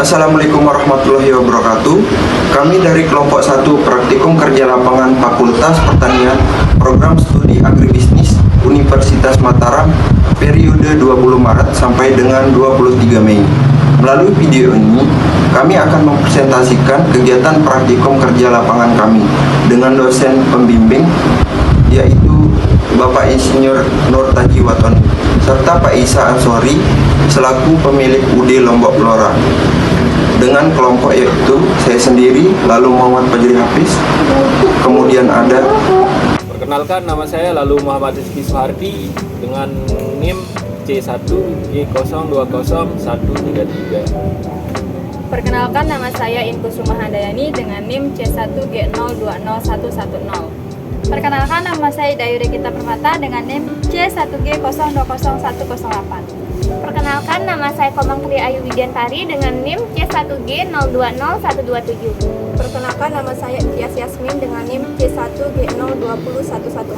Assalamualaikum warahmatullahi wabarakatuh. Kami dari kelompok 1 Praktikum Kerja Lapangan Fakultas Pertanian Program Studi Agribisnis Universitas Mataram periode 20 Maret sampai dengan 23 Mei. Melalui video ini, kami akan mempresentasikan kegiatan praktikum kerja lapangan kami dengan dosen pembimbing, yaitu Bapak Insinyur Nur Taji Watoni, serta Pak Isa Ansori selaku pemilik UD Lombok Flora. Dengan kelompok yaitu saya sendiri, lalu Muhammad Fajri Hafiz, kemudian ada. Perkenalkan, nama saya lalu Muhammad Rizky Soehardi dengan NIM C1G0201133. Perkenalkan, nama saya Inku Sumahandayani dengan NIM C1G020110. Perkenalkan, nama saya Dayuri Kita Permata dengan NIM C1G020108. Perkenalkan, nama saya Komang Tri Ayu Widiantari dengan NIM C1G020127. Perkenalkan, nama saya Tias Yasmin dengan NIM C1G020114.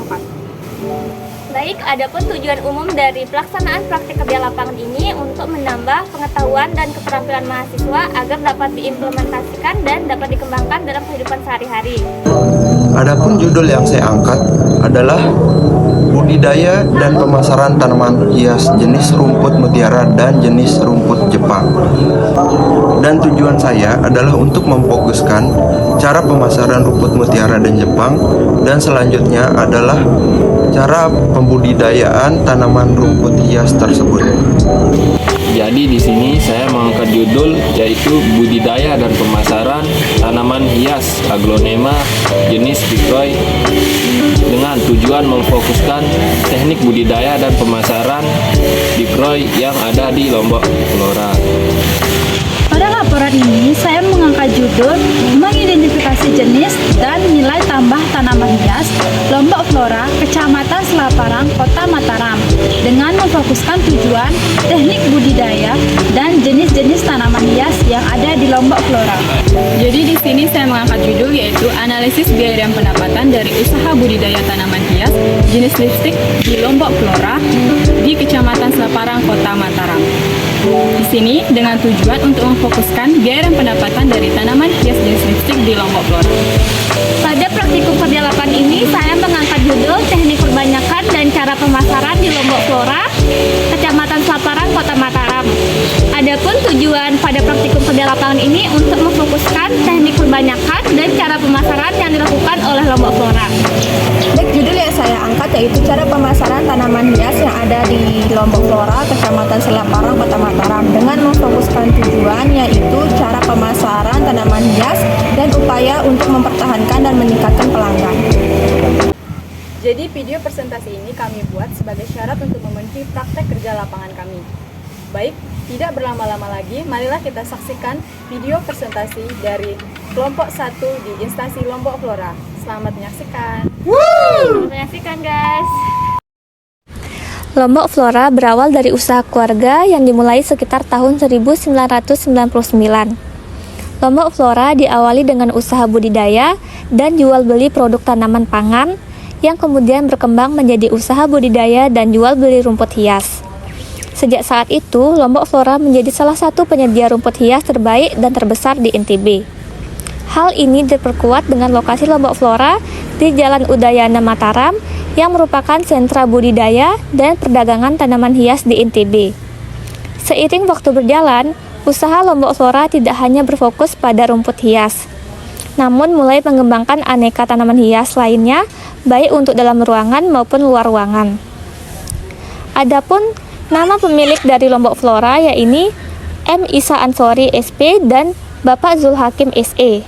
Baik, adapun tujuan umum dari pelaksanaan praktik kerja lapangan ini untuk menambah pengetahuan dan keterampilan mahasiswa agar dapat diimplementasikan dan dapat dikembangkan dalam kehidupan sehari-hari. Adapun judul yang saya angkat adalah budidaya dan pemasaran tanaman hias jenis rumput mutiara dan jenis rumput Jepang. Dan tujuan saya adalah untuk memfokuskan cara pemasaran rumput mutiara dan Jepang, dan selanjutnya adalah cara pembudidayaan tanaman rumput hias tersebut. Jadi di sini saya mengangkat judul yaitu budidaya dan pemasaran tanaman hias aglonema jenis Picroy dengan tujuan memfokuskan teknik budidaya dan pemasaran Picroy yang ada di Lombok Flora. Pada laporan ini, saya mengangkat judul mengidentifikasi jenis dan nilai tambah tanaman hias Lombok Flora, Kecamatan Selaparang, Kota Mataram, dengan memfokuskan tujuan, teknik budidaya, dan jenis-jenis tanaman hias yang ada di Lombok Flora. Jadi di sini saya mengangkat judul yaitu analisis biaya dan pendapatan dari usaha budidaya tanaman hias jenis lipstik di Lombok Flora di Kecamatan Selaparang, Kota Mataram. Di sini dengan tujuan untuk memfokuskan biaya dan pendapatan dari tanaman hias jenis lipstik di Lombok Flora. Pada praktikum kerja lapangan ini, saya mengangkat judul teknik perbanyakan dan cara pemasaran di Lombok Flora, Kecamatan Selaparang, Kota Mataram. Adapun tujuan pada praktikum kerja lapangan ini untuk memfokuskan teknik perbanyakan dan cara pemasaran yang dilakukan oleh Lombok Flora. Baik, judul yang saya angkat yaitu cara pemasaran tanaman hias yang ada di Lombok Flora, Kecamatan Selaparang, Kota Mataram, dengan memfokuskan tujuan yaitu cara pemasaran tanaman hias dan upaya untuk mempertahankan dan meningkatkan pelanggan. Jadi video presentasi ini kami buat sebagai syarat untuk memenuhi praktek kerja lapangan kami. Baik, tidak berlama-lama lagi, marilah kita saksikan video presentasi dari kelompok 1 di instansi Lombok Flora. Selamat menyaksikan. Selamat menyaksikan, guys. Lombok Flora berawal dari usaha keluarga yang dimulai sekitar tahun 1999. Lombok Flora diawali dengan usaha budidaya dan jual beli produk tanaman pangan yang kemudian berkembang menjadi usaha budidaya dan jual beli rumput hias. Sejak saat itu, Lombok Flora menjadi salah satu penyedia rumput hias terbaik dan terbesar di NTB. Hal ini diperkuat dengan lokasi Lombok Flora di Jalan Udayana Mataram yang merupakan sentra budidaya dan perdagangan tanaman hias di NTB. Seiring waktu berjalan, usaha Lombok Flora tidak hanya berfokus pada rumput hias, namun mulai mengembangkan aneka tanaman hias lainnya, baik untuk dalam ruangan maupun luar ruangan. Adapun nama pemilik dari Lombok Flora yaitu M. Isa Ansori SP dan Bapak Zul Hakim SE,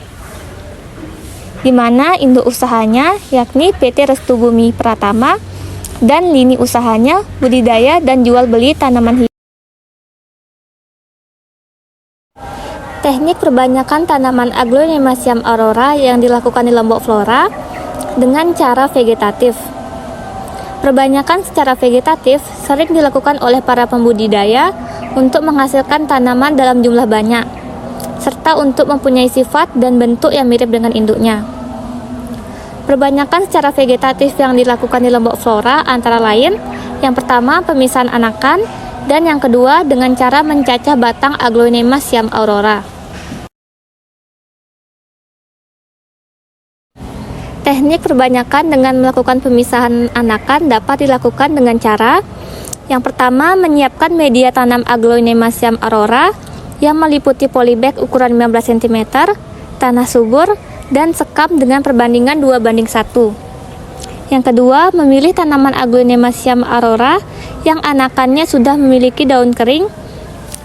di mana induk usahanya yakni PT Restu Bumi Pratama dan lini usahanya budidaya dan jual beli tanaman hias. Teknik perbanyakan tanaman aglonema siam aurora yang dilakukan di Lombok Flora dengan cara vegetatif. Perbanyakan secara vegetatif sering dilakukan oleh para pembudidaya untuk menghasilkan tanaman dalam jumlah banyak, serta untuk mempunyai sifat dan bentuk yang mirip dengan induknya. Perbanyakan secara vegetatif yang dilakukan di Lombok Flora antara lain, yang pertama pemisahan anakan, dan yang kedua dengan cara mencacah batang aglonema siam aurora. Teknik perbanyakan dengan melakukan pemisahan anakan dapat dilakukan dengan cara yang pertama, menyiapkan media tanam Aglaonema siam aurora yang meliputi polybag ukuran 15 cm, tanah subur, dan sekam dengan perbandingan 2:1. Yang kedua, memilih tanaman Aglaonema siam aurora yang anakannya sudah memiliki daun kering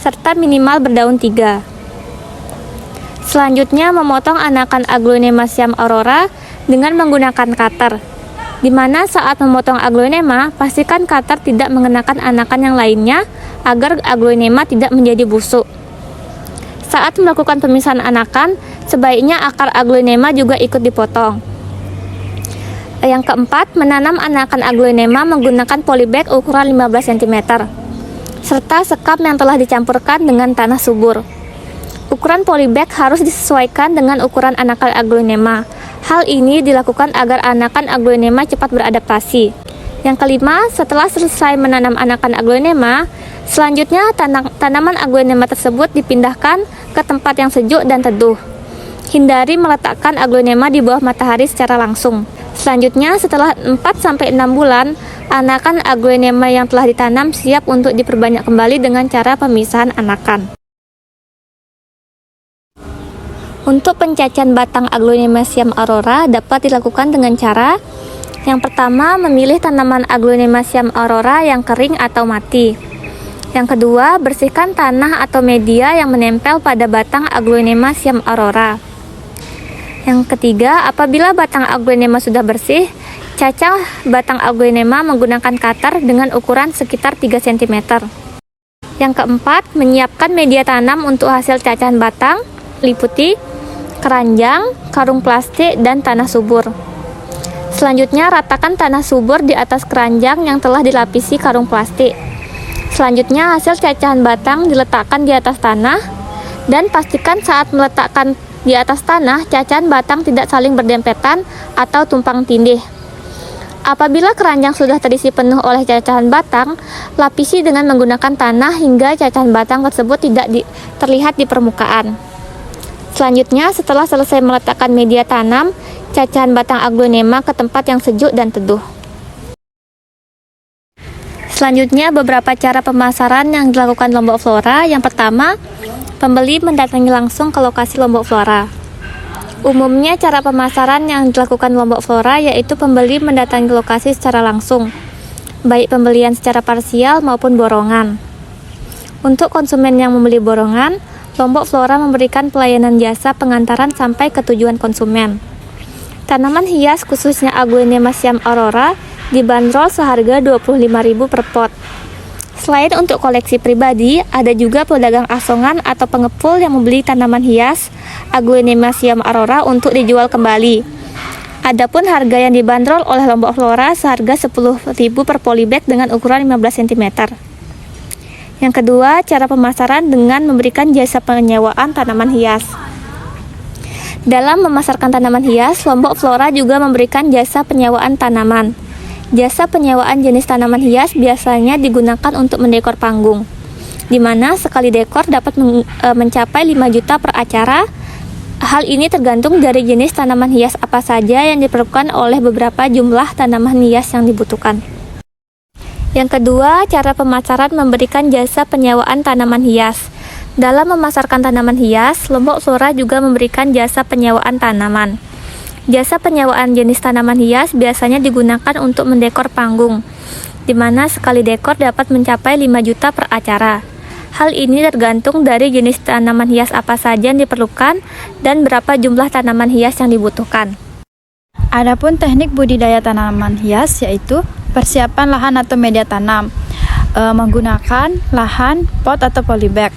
serta minimal berdaun 3. Selanjutnya, memotong anakan Aglaonema siam aurora dengan menggunakan cutter, di mana saat memotong Aglaonema, pastikan cutter tidak mengenakan anakan yang lainnya agar Aglaonema tidak menjadi busuk. Saat melakukan pemisahan anakan, sebaiknya akar Aglaonema juga ikut dipotong. Yang keempat, menanam anakan Aglaonema menggunakan polybag ukuran 15 cm, serta sekam yang telah dicampurkan dengan tanah subur. Ukuran polybag harus disesuaikan dengan ukuran anakan Aglaonema. Hal ini dilakukan agar anakan Aglaonema cepat beradaptasi. Yang kelima, setelah selesai menanam anakan Aglaonema, selanjutnya tanaman Aglaonema tersebut dipindahkan ke tempat yang sejuk dan teduh. Hindari meletakkan Aglaonema di bawah matahari secara langsung. Selanjutnya, setelah 4-6 bulan, anakan Aglaonema yang telah ditanam siap untuk diperbanyak kembali dengan cara pemisahan anakan. Untuk pencacahan batang Aglaonema siam aurora dapat dilakukan dengan cara yang pertama, memilih tanaman Aglaonema siam aurora yang kering atau mati. Yang kedua, bersihkan tanah atau media yang menempel pada batang Aglaonema siam aurora. Yang ketiga, apabila batang Aglaonema sudah bersih, cacah batang Aglaonema menggunakan cutter dengan ukuran sekitar 3 cm. Yang keempat, menyiapkan media tanam untuk hasil cacahan batang, liputi keranjang, karung plastik, dan tanah subur. Selanjutnya, ratakan tanah subur di atas keranjang yang telah dilapisi karung plastik. Selanjutnya, hasil cacahan batang diletakkan di atas tanah, dan pastikan saat meletakkan di atas tanah, cacahan batang tidak saling berdempetan atau tumpang tindih. Apabila keranjang sudah terisi penuh oleh cacahan batang, lapisi dengan menggunakan tanah hingga cacahan batang tersebut tidak terlihat di permukaan. Selanjutnya, setelah selesai meletakkan media tanam, cacahan batang Aglaonema ke tempat yang sejuk dan teduh. Selanjutnya, beberapa cara pemasaran yang dilakukan Lombok Flora. Yang pertama, pembeli mendatangi langsung ke lokasi Lombok Flora. Umumnya, cara pemasaran yang dilakukan Lombok Flora yaitu pembeli mendatangi lokasi secara langsung, baik pembelian secara parsial maupun borongan. Untuk konsumen yang membeli borongan, Lombok Flora memberikan pelayanan jasa pengantaran sampai ke tujuan konsumen. Tanaman hias khususnya Aglaonema siam aurora dibanderol seharga Rp25.000 per pot. Selain untuk koleksi pribadi, ada juga pedagang asongan atau pengepul yang membeli tanaman hias Aglaonema siam aurora untuk dijual kembali. Adapun harga yang dibanderol oleh Lombok Flora seharga Rp10.000 per polybag dengan ukuran 15 cm. Yang kedua, cara pemasaran dengan memberikan jasa penyewaan tanaman hias. Dalam memasarkan tanaman hias, Lombok Flora juga memberikan jasa penyewaan tanaman. Jasa penyewaan jenis tanaman hias biasanya digunakan untuk mendekor panggung, di mana sekali dekor dapat mencapai 5 juta per acara. Hal ini tergantung dari jenis tanaman hias apa saja yang diperlukan oleh beberapa jumlah tanaman hias yang dibutuhkan. Yang kedua, cara pemasaran memberikan jasa penyewaan tanaman hias. Dalam memasarkan tanaman hias, Lombok Flora juga memberikan jasa penyewaan tanaman. Jasa penyewaan jenis tanaman hias biasanya digunakan untuk mendekor panggung, di mana sekali dekor dapat mencapai 5 juta per acara. Hal ini tergantung dari jenis tanaman hias apa saja yang diperlukan dan berapa jumlah tanaman hias yang dibutuhkan. Adapun teknik budidaya tanaman hias yaitu persiapan lahan atau media tanam menggunakan lahan, pot atau polybag.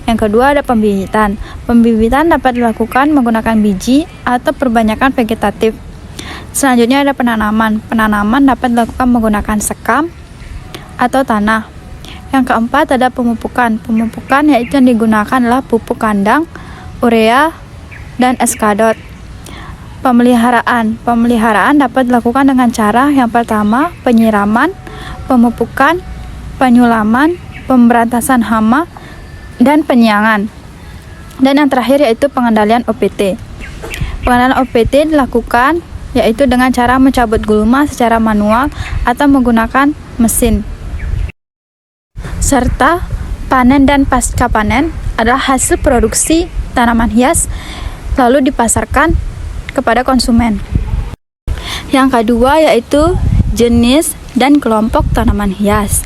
Yang kedua ada pembibitan. Pembibitan dapat dilakukan menggunakan biji atau perbanyakan vegetatif. Selanjutnya ada penanaman. Penanaman dapat dilakukan menggunakan sekam atau tanah. Yang keempat ada pemupukan. Pemupukan yaitu yang digunakan adalah pupuk kandang, urea, dan eskadot. Pemeliharaan. Pemeliharaan dapat dilakukan dengan cara yang pertama penyiraman, pemupukan, penyulaman, pemberantasan hama, dan penyiangan. Dan yang terakhir yaitu pengendalian OPT. Pengendalian OPT dilakukan yaitu dengan cara mencabut gulma secara manual atau menggunakan mesin. Serta panen dan pasca panen adalah hasil produksi tanaman hias lalu dipasarkan kepada konsumen. Yang kedua yaitu jenis dan kelompok tanaman hias.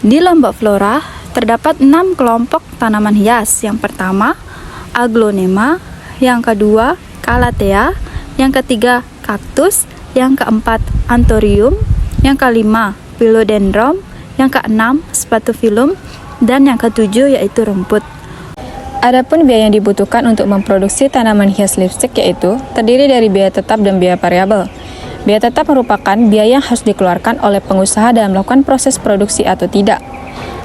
Di Lombok Flora terdapat 6 kelompok tanaman hias. Yang pertama, Aglonema, yang kedua, Calathea, yang ketiga, kaktus, yang keempat, Anthurium, yang kelima, Philodendron, yang keenam, Spatulum, dan yang ketujuh yaitu rumput. Adapun biaya yang dibutuhkan untuk memproduksi tanaman hias lipstik yaitu terdiri dari biaya tetap dan biaya variabel. Biaya tetap merupakan biaya yang harus dikeluarkan oleh pengusaha dalam melakukan proses produksi atau tidak.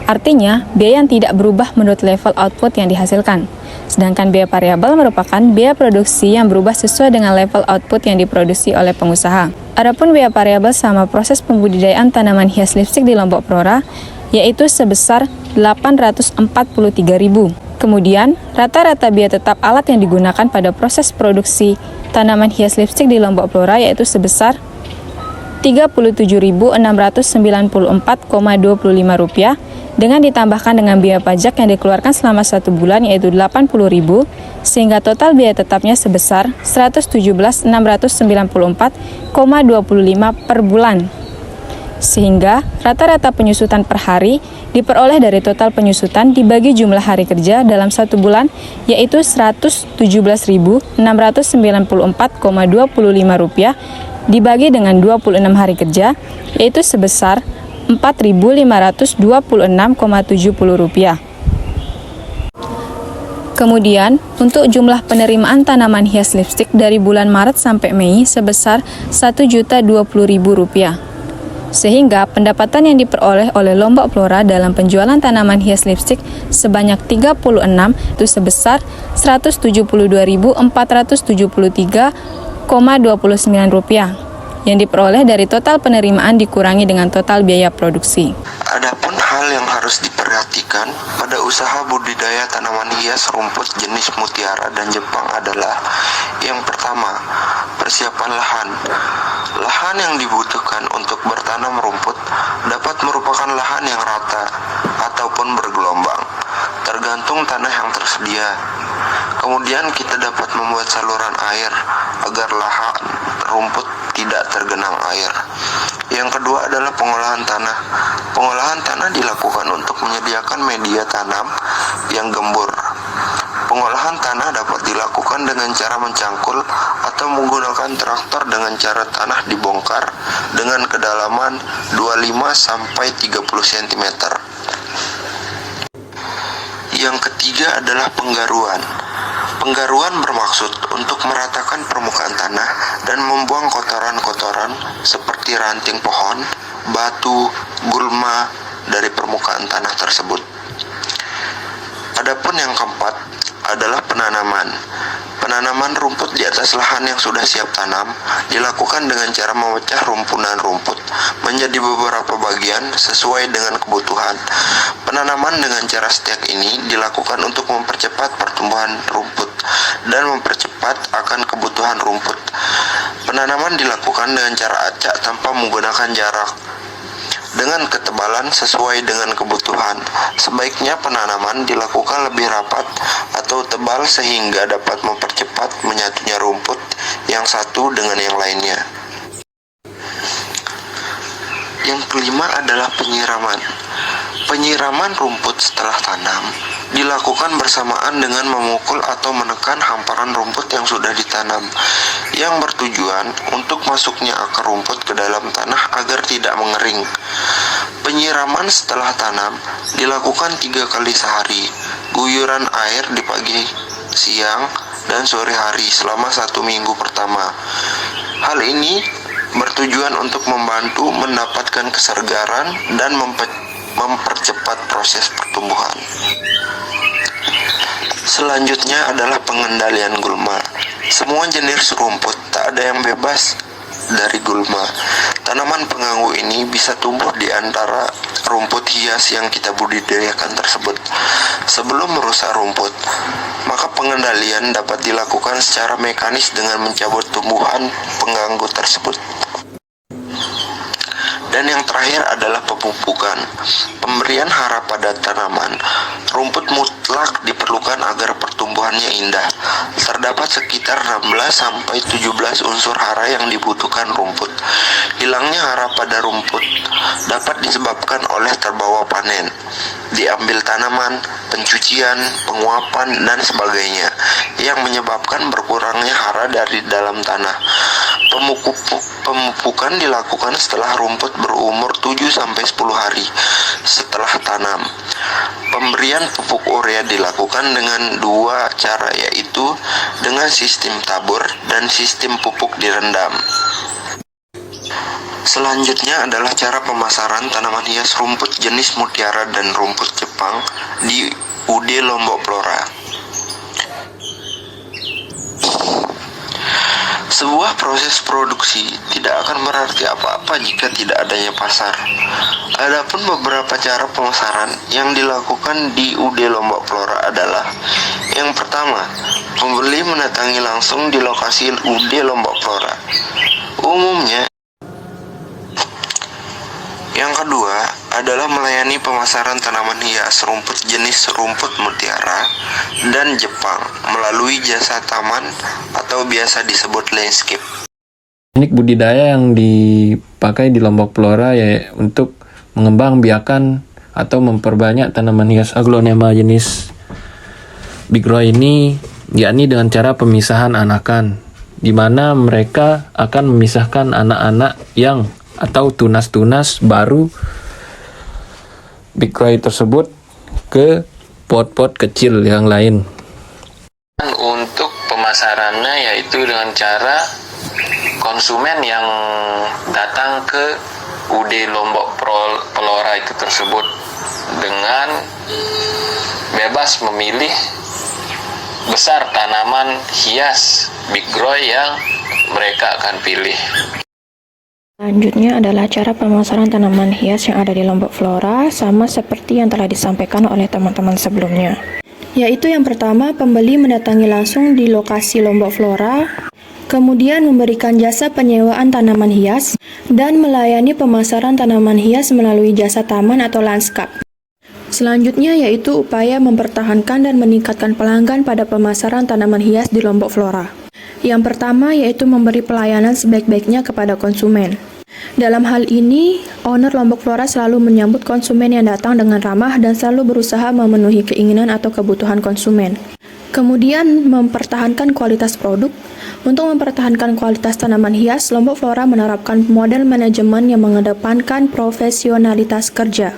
Artinya, biaya yang tidak berubah menurut level output yang dihasilkan. Sedangkan biaya variabel merupakan biaya produksi yang berubah sesuai dengan level output yang diproduksi oleh pengusaha. Adapun biaya variabel sama proses pembudidayaan tanaman hias lipstik di Lombok Flora yaitu sebesar 843.000. Kemudian, rata-rata biaya tetap alat yang digunakan pada proses produksi tanaman hias lipstik di Lombok Flora yaitu sebesar Rp37.694,25 dengan ditambahkan dengan biaya pajak yang dikeluarkan selama 1 bulan yaitu Rp80.000 sehingga total biaya tetapnya sebesar Rp117.694,25 per bulan. Sehingga rata-rata penyusutan per hari diperoleh dari total penyusutan dibagi jumlah hari kerja dalam 1 bulan yaitu Rp117.694,25 dibagi dengan 26 hari kerja yaitu sebesar Rp4.526,70. Kemudian, untuk jumlah penerimaan tanaman hias lipstik dari bulan Maret sampai Mei sebesar Rp1.020.000. Sehingga pendapatan yang diperoleh oleh Lombok Flora dalam penjualan tanaman hias lipstik sebanyak 36 itu sebesar Rp172.473,29 yang diperoleh dari total penerimaan dikurangi dengan total biaya produksi. Adapun hal yang harus diperhatikan pada usaha budidaya tanaman hias rumput jenis mutiara dan Jepang adalah yang pertama, persiapan lahan. Lahan yang dibutuhkan untuk bertanam rumput dapat merupakan lahan yang rata ataupun bergelombang, tergantung tanah yang tersedia. Kemudian kita dapat membuat saluran air agar lahan rumput tidak tergenang air. Yang kedua adalah pengolahan tanah. Pengolahan tanah dilakukan untuk menyediakan media tanam yang gembur. Pengolahan tanah dapat dilakukan dengan cara mencangkul atau menggunakan traktor dengan cara tanah dibongkar dengan kedalaman 25-30 cm. Yang ketiga adalah penggaruan. Penggaruan bermaksud untuk meratakan permukaan tanah dan membuang kotoran-kotoran seperti ranting pohon, batu, gulma dari permukaan tanah tersebut. Adapun yang keempat adalah penanaman. Penanaman rumput di atas lahan yang sudah siap tanam dilakukan dengan cara memecah rumpunan rumput menjadi beberapa bagian sesuai dengan kebutuhan. Penanaman dengan cara stek ini dilakukan untuk mempercepat pertumbuhan rumput dan mempercepat akan kebutuhan rumput. Penanaman dilakukan dengan cara acak tanpa menggunakan jarak, dengan ketebalan sesuai dengan kebutuhan. Sebaiknya penanaman dilakukan lebih rapat atau tebal sehingga dapat mempercepat menyatunya rumput yang satu dengan yang lainnya. Yang kelima adalah penyiraman. Penyiraman rumput setelah tanam dilakukan bersamaan dengan memukul atau menekan hamparan rumput yang sudah ditanam, yang bertujuan untuk masuknya akar rumput ke dalam tanah agar tidak mengering. Penyiraman setelah tanam dilakukan 3 kali sehari, guyuran air di pagi, siang, dan sore hari selama 1 minggu pertama. Hal ini bertujuan untuk membantu mendapatkan kesegaran dan mempercepat proses pertumbuhan. Selanjutnya adalah pengendalian gulma. Semua jenis rumput tak ada yang bebas dari gulma. Tanaman pengganggu ini bisa tumbuh di antara rumput hias yang kita budidayakan tersebut. Sebelum merusak rumput, maka pengendalian dapat dilakukan secara mekanis dengan mencabut tumbuhan pengganggu tersebut. Dan yang terakhir adalah pemupukan. Pemberian hara pada tanaman. Rumput mutlak diperlukan agar pertumbuhannya indah. Terdapat sekitar 16-17 unsur hara yang dibutuhkan rumput. Hilangnya hara pada rumput dapat disebabkan oleh terbawa panen, diambil tanaman, pencucian, penguapan, dan sebagainya, yang menyebabkan berkurangnya hara dari dalam tanah. Pemupukan dilakukan setelah rumput berumur 7-10 hari setelah tanam. Pemberian pupuk urea dilakukan dengan dua cara, yaitu dengan sistem tabur dan sistem pupuk direndam. Selanjutnya adalah cara pemasaran tanaman hias rumput jenis mutiara dan rumput Jepang di UD Lombok Flora. Sebuah proses produksi tidak akan berarti apa-apa jika tidak adanya pasar. Adapun beberapa cara pemasaran yang dilakukan di UD Lombok Flora adalah: yang pertama, pembeli mendatangi langsung di lokasi UD Lombok Flora. Umumnya. Yang kedua adalah melayani pemasaran tanaman hias rumput jenis rumput mutiara dan Jepang melalui jasa taman atau biasa disebut landscape. Teknik budidaya yang dipakai di Lombok Flora ya untuk mengembangbiakan atau memperbanyak tanaman hias aglonema jenis Big Roy ini, yakni dengan cara pemisahan anakan, di mana mereka akan memisahkan anak-anak yang atau tunas-tunas baru Big Roy tersebut ke pot-pot kecil yang lain. Untuk pemasarannya yaitu dengan cara konsumen yang datang ke UD Lombok Flora itu tersebut dengan bebas memilih besar tanaman hias Big Roy yang mereka akan pilih. Selanjutnya adalah cara pemasaran tanaman hias yang ada di Lombok Flora, sama seperti yang telah disampaikan oleh teman-teman sebelumnya. Yaitu yang pertama, pembeli mendatangi langsung di lokasi Lombok Flora, kemudian memberikan jasa penyewaan tanaman hias, dan melayani pemasaran tanaman hias melalui jasa taman atau landscape. Selanjutnya yaitu upaya mempertahankan dan meningkatkan pelanggan pada pemasaran tanaman hias di Lombok Flora. Yang pertama yaitu memberi pelayanan sebaik-baiknya kepada konsumen. Dalam hal ini, owner Lombok Flora selalu menyambut konsumen yang datang dengan ramah dan selalu berusaha memenuhi keinginan atau kebutuhan konsumen. Kemudian, mempertahankan kualitas produk. Untuk mempertahankan kualitas tanaman hias, Lombok Flora menerapkan model manajemen yang mengedepankan profesionalitas kerja.